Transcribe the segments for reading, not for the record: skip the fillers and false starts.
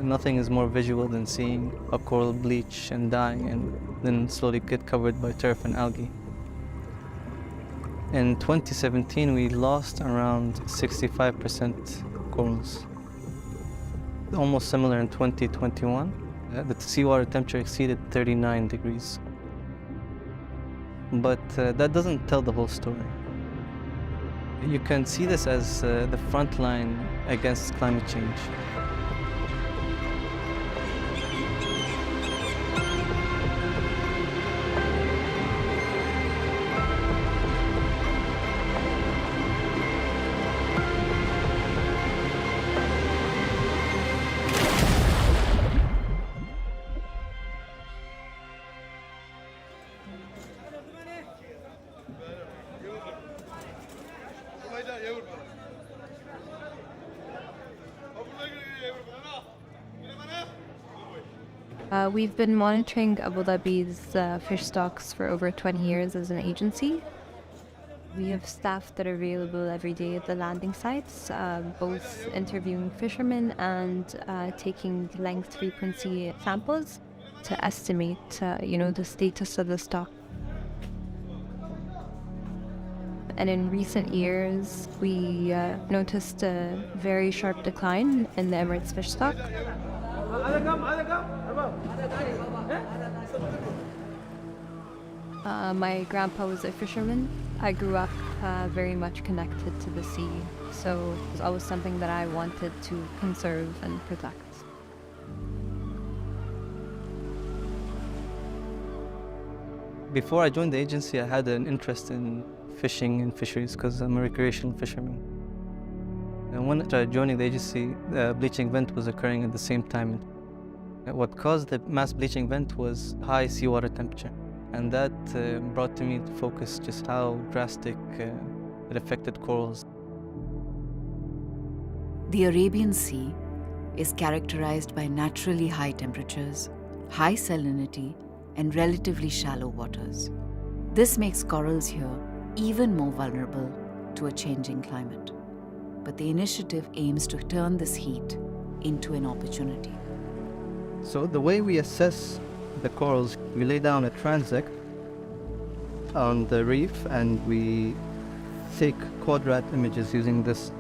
nothing is more visual than seeing a coral bleach and die and then slowly get covered by turf and algae. In 2017, we lost around 65% corals. Almost similar in 2021. The seawater temperature exceeded 39 degrees. But that doesn't tell the whole story. You can see this as the front line against climate change. We've been monitoring Abu Dhabi's fish stocks for over 20 years as an agency. We have staff that are available every day at the landing sites, both interviewing fishermen and taking length frequency samples to estimate, the status of the stock. And in recent years, we noticed a very sharp decline in the Emirates fish stock. My grandpa was a fisherman. I grew up very much connected to the sea, so it was always something that I wanted to conserve and protect. Before I joined the agency, I had an interest in fishing and fisheries because I'm a recreational fisherman. And when I started joining the agency, the bleaching event was occurring at the same time. What caused the mass bleaching event was high seawater temperature. And that brought to me to focus just how drastic it affected corals. The Arabian Sea is characterized by naturally high temperatures, high salinity, and relatively shallow waters. This makes corals here even more vulnerable to a changing climate. But the initiative aims to turn this heat into an opportunity. So the way we assess the corals, we lay down a transect on the reef and we take quadrat images using this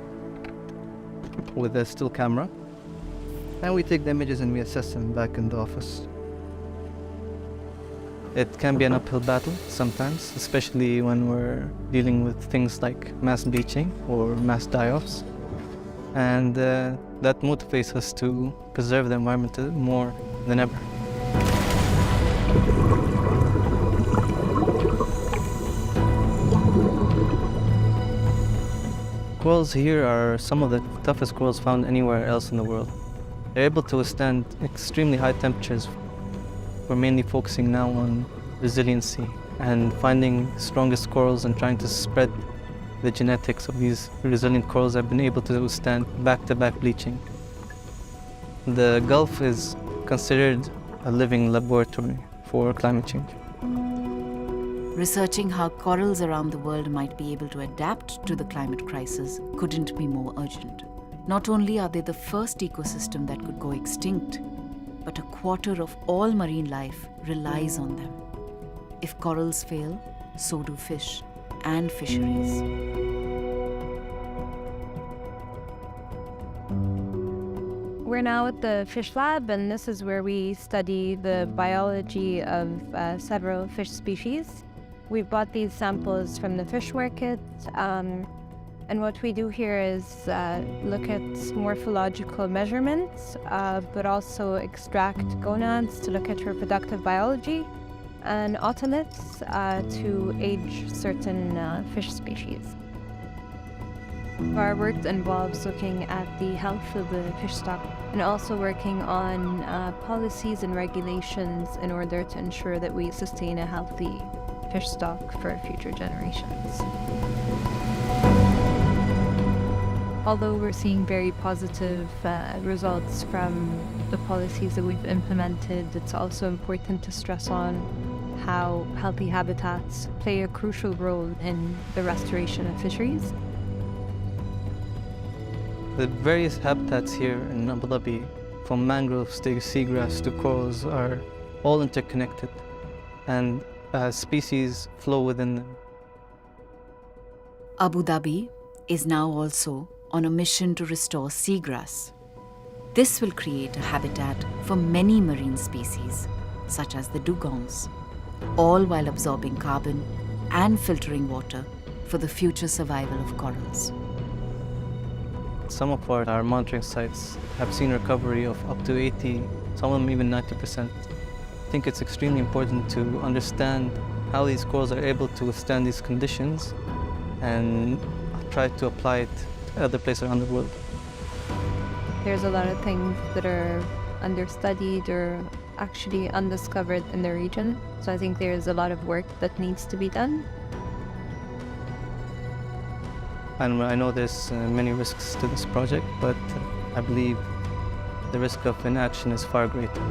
with a still camera. And we take the images and we assess them back in the office. It can be an uphill battle sometimes, especially when we're dealing with things like mass bleaching or mass die-offs. And that motivates us to preserve the environment more than ever. Corals here are some of the toughest corals found anywhere else in the world. They're able to withstand extremely high temperatures. We're mainly focusing now on resiliency and finding strongest corals and trying to spread the genetics of these resilient corals that have been able to withstand back-to-back bleaching. The Gulf is considered a living laboratory for climate change. Researching how corals around the world might be able to adapt to the climate crisis couldn't be more urgent. Not only are they the first ecosystem that could go extinct, but a quarter of all marine life relies on them. If corals fail, so do fish and fisheries. We're now at the fish lab, and this is where we study the biology of several fish species. We've bought these samples from the fish market, and what we do here is look at morphological measurements, but also extract gonads to look at reproductive biology, and otoliths to age certain fish species. Our work involves looking at the health of the fish stock and also working on policies and regulations in order to ensure that we sustain a healthy fish stock for future generations. Although we're seeing very positive results from the policies that we've implemented, it's also important to stress on how healthy habitats play a crucial role in the restoration of fisheries. The various habitats here in Abu Dhabi from mangroves to seagrass to corals, are all interconnected, and species flow within them. Abu Dhabi is now also on a mission to restore seagrass. This will create a habitat for many marine species, such as the dugongs, all while absorbing carbon and filtering water for the future survival of corals. Some of our monitoring sites have seen recovery of up to 80, some of them even 90%. I think it's extremely important to understand how these corals are able to withstand these conditions and try to apply it to other places around the world. There's a lot of things that are understudied or actually undiscovered in the region. So I think there's a lot of work that needs to be done. And I know there's many risks to this project, but I believe the risk of inaction is far greater.